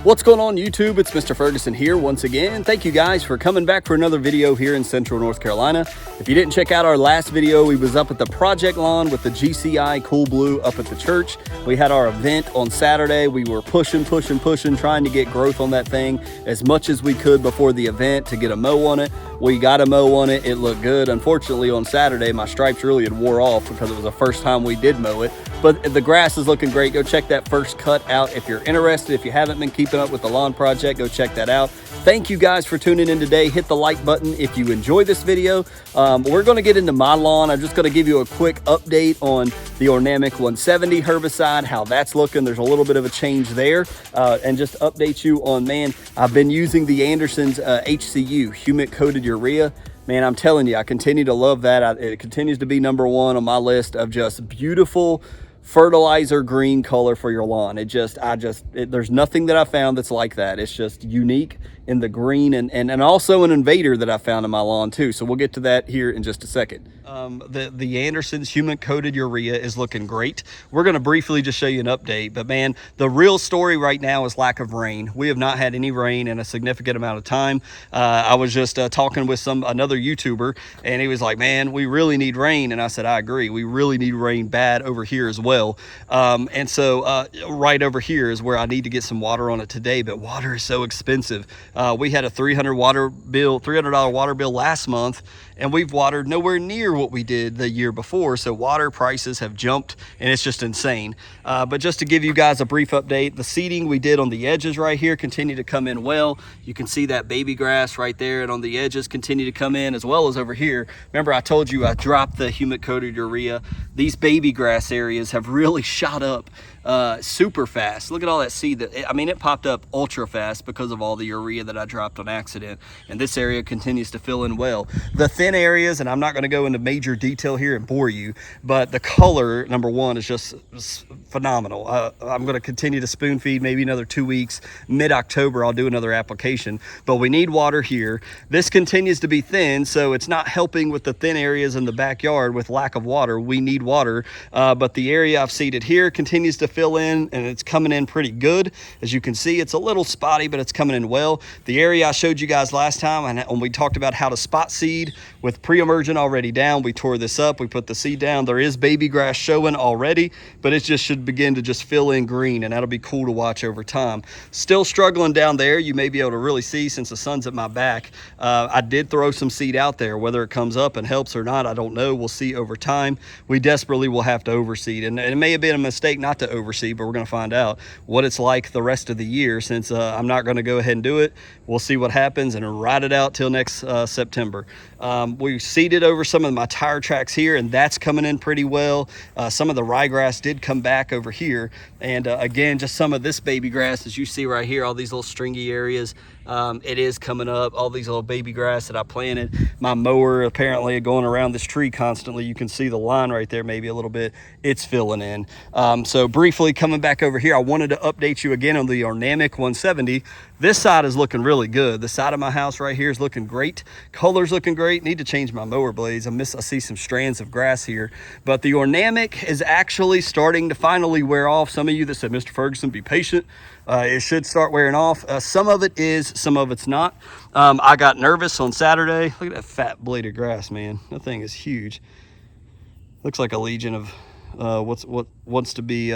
What's going on YouTube? It's Mr. Ferguson here once again. Thank you guys for coming back for another video here in Central North Carolina. If you didn't check out our last video, we was up at the project lawn with the GCI Cool Blue up at the church. We had our event on Saturday. We were pushing, trying to get growth on that thing as much as we could before the event to get a mow on it. We got a mow on it. It looked good. Unfortunately, on Saturday, my stripes really had wore off because it was the first time we did mow it. But the grass is looking great. Go check that first cut out if you're interested. If you haven't been keeping up with the lawn project, go check that out. Thank you guys for tuning in today. Hit the like button if you enjoy this video. We're going to get into my lawn. I'm just going to give you a quick update on the Ornamec 170 herbicide, how that's looking. There's a little bit of a change there. And just update you on, man, I've been using the Anderson's HCU, humic coated urea. Man, I'm telling you, I continue to love that. It continues to be number one on my list of just beautiful fertilizer green color for your lawn. There's nothing that I found that's like that. It's just unique in the green, and also an Invader that I found in my lawn too. So we'll get to that here in just a second. The Anderson's humic coated urea is looking great. We're going to briefly just show you an update, but man, the real story right now is lack of rain. We have not had any rain in a significant amount of time. I was just talking with another YouTuber, and he was like, man, we really need rain. And I said, I agree. We really need rain bad over here as well. And so right over here is where I need to get some water on it today, but water is so expensive. We had a $300 water bill last month, and we've watered nowhere near what we did the year before. So water prices have jumped, and it's just insane. But just to give you guys a brief update, the seeding we did on the edges right here continue to come in well. You can see that baby grass right there, and on the edges continue to come in, as well as over here. Remember, I told you I dropped the humic coated urea. These baby grass areas have really shot up super fast. Look at all that seed it popped up ultra fast because of all the urea that I dropped on accident, and this area continues to fill in well. The thin areas, and I'm not going to go into major detail here and bore you, but the color, number one, is just phenomenal. I'm going to continue to spoon feed maybe another 2 weeks. Mid-October I'll do another application, but we need water here. This continues to be thin, so it's not helping with the thin areas in the backyard with lack of water. We need water, but the area I've seeded here continues to fill in, and it's coming in pretty good. As you can see, it's a little spotty, but it's coming in well. The area I showed you guys last time, and when we talked about how to spot seed with pre-emergent already down, we tore this up, we put the seed down. There is baby grass showing already, but it just should begin to just fill in green, and that'll be cool to watch over time. Still struggling down there. You may be able to really see since the sun's at my back. I did throw some seed out there. Whether it comes up and helps or not, I don't know. We'll see over time. We desperately will have to overseed, and it may have been a mistake not to overseed, but we're going to find out what it's like the rest of the year. Since I'm not going to go ahead and do it, we'll see what happens and ride it out till next September. We seeded over some of my tire tracks here, and that's coming in pretty well. Some of the ryegrass did come back over here, and again, just some of this baby grass, as you see right here, all these little stringy areas. It is coming up, all these little baby grass that I planted. My mower apparently going around this tree constantly. You can see the line right there, maybe a little bit. It's filling in. So briefly coming back over here, I wanted to update you again on the Ornamec 170. This side is looking really good. The side of my house right here is looking great. Color's looking great. Need to change my mower blades. I see some strands of grass here, but the Ornamec is actually starting to finally wear off. Some of you that said, Mr. Ferguson, be patient. It should start wearing off. Some of it is, some of it's not. I got nervous on Saturday. Look at that fat blade of grass, man. That thing is huge. Looks like a legion of what wants to be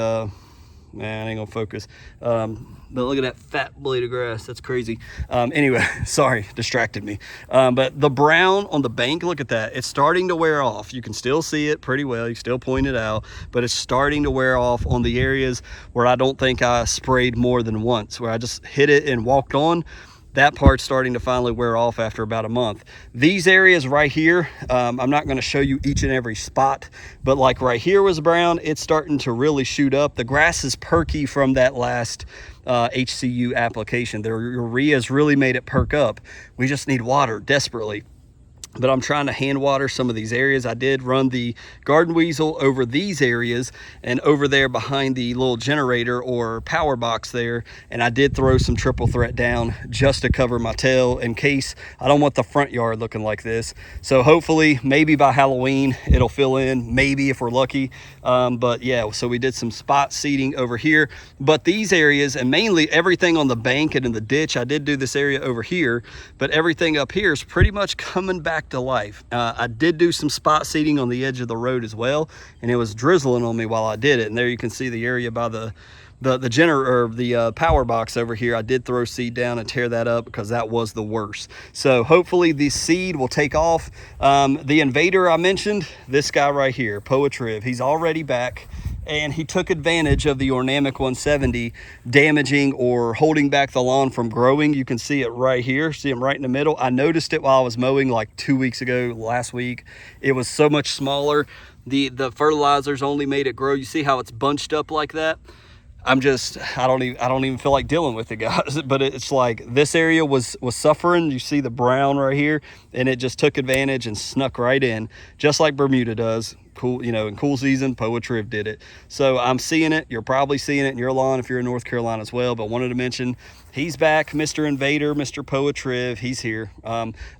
man, I ain't gonna focus. But look at that fat blade of grass. That's crazy. Anyway, sorry, distracted me. But the brown on the bank, look at that. It's starting to wear off. You can still see it pretty well. You still point it out, but it's starting to wear off on the areas where I don't think I sprayed more than once, where I just hit it and walked on. That part's starting to finally wear off after about a month. These areas right here, I'm not going to show you each and every spot, but like right here was brown. It's starting to really shoot up. The grass is perky from that last HCU application. The urea's really made it perk up. We just need water desperately. but I'm trying to hand water some of these areas. I did run the garden weasel over these areas and over there behind the little generator or power box there. And I did throw some triple threat down just to cover my tail in case I don't want the front yard looking like this. So hopefully maybe by Halloween it'll fill in, maybe if we're lucky. But yeah, so we did some spot seeding over here, but these areas and mainly everything on the bank and in the ditch, I did do this area over here, but everything up here is pretty much coming back to life. I did do some spot seeding on the edge of the road as well, and it was drizzling on me while I did it. And there you can see the area by the power box over here. I did throw seed down and tear that up because that was the worst. So hopefully the seed will take off. The Invader I mentioned, this guy right here, Poetriv, he's already back. And he took advantage of the Ornamec 170 damaging or holding back the lawn from growing. You can see it right here, see him right in the middle. I noticed it while I was mowing like 2 weeks ago, last week. It was so much smaller. The fertilizers only made it grow. You see how it's bunched up like that? I don't even feel like dealing with it, guys. But it's like this area was suffering. You see the brown right here, and it just took advantage and snuck right in, just like Bermuda does. Cool, you know, in cool season, Poetriv did it. So I'm seeing it. You're probably seeing it in your lawn if you're in North Carolina as well. But wanted to mention he's back, Mr. Invader, Mr. Poetriv. He's here.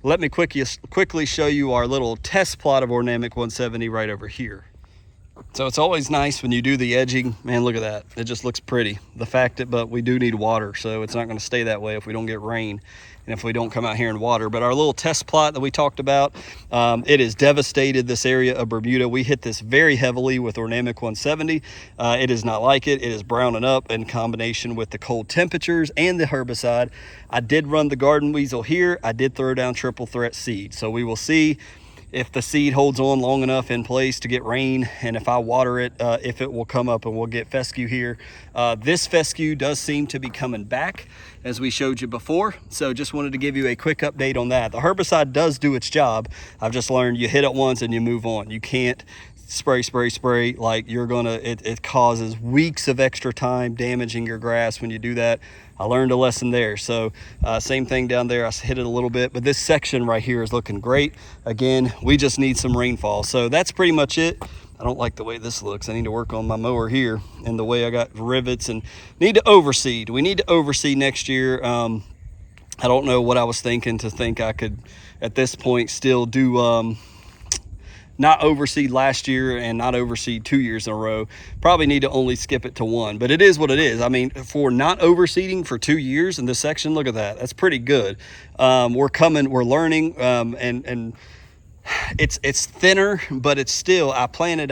Let me quickly show you our little test plot of Ornamec 170 right over here. So it's always nice when you do the edging. Man, look at that. It just looks pretty. The fact that, but we do need water, so it's not going to stay that way if we don't get rain and if we don't come out here and water. But our little test plot that we talked about, it has devastated this area of Bermuda. We hit this very heavily with Ornamec 170. It is not like it. It is browning up in combination with the cold temperatures and the herbicide. I did run the garden weasel here. I did throw down triple threat seed. So we will see if the seed holds on long enough in place to get rain, and if I water it, if it will come up and we'll get fescue here. This fescue does seem to be coming back as we showed you before. So just wanted to give you a quick update on that. The herbicide does do its job. I've just learned you hit it once and you move on. You can't spray like you're gonna, it causes weeks of extra time damaging your grass when you do that. I learned a lesson there. So same thing down there, I hit it a little bit, but this section right here is looking great. Again, we just need some rainfall. So that's pretty much it. I don't like the way this looks. I need to work on my mower here and the way I got rivets, and need to overseed. We need to overseed next year. I don't know what I was thinking to think I could at this point still do not overseed last year and not overseed 2 years in a row. Probably need to only skip it to one, but it is what it is. I mean, for not overseeding for 2 years in this section, look at that. That's pretty good. We're learning, and it's thinner, but it's still, I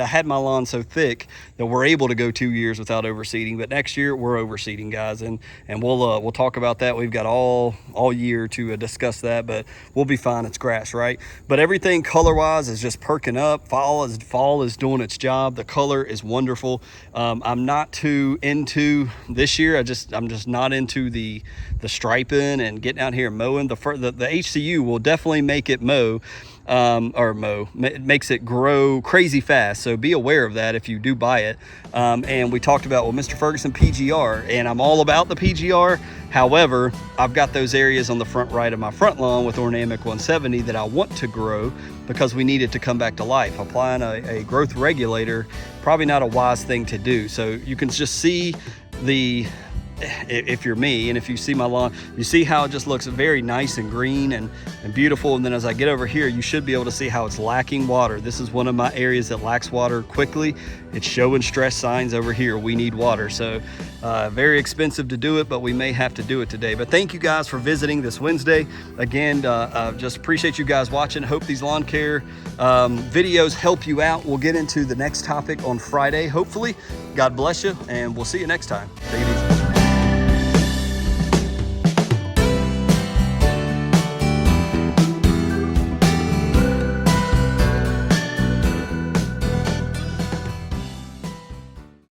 had my lawn so thick that we're able to go 2 years without overseeding. But next year we're overseeding, guys, and we'll talk about that. We've got all year to discuss that, but we'll be fine. It's grass, right? But everything color wise is just perking up. Fall is doing its job. The color is wonderful. I'm not too into this year. I'm just not into the striping and getting out here and mowing. The HCU will definitely make it mow. It makes it grow crazy fast, so be aware of that if you do buy it. And we talked about, well, Mr. Ferguson PGR, and I'm all about the PGR. However, I've got those areas on the front right of my front lawn with Ornamec 170 that I want to grow because we need it to come back to life. Applying a growth regulator, probably not a wise thing to do. So you can just see if you're me, and if you see my lawn, you see how it just looks very nice and green and beautiful. And then as I get over here, you should be able to see how it's lacking water. This is one of my areas that lacks water quickly. It's showing stress signs over here. We need water. So very expensive to do it, but we may have to do it today. But thank you guys for visiting this Wednesday. Again, just appreciate you guys watching. Hope these lawn care videos help you out. We'll get into the next topic on Friday, hopefully. God bless you, and we'll see you next time. Take it easy.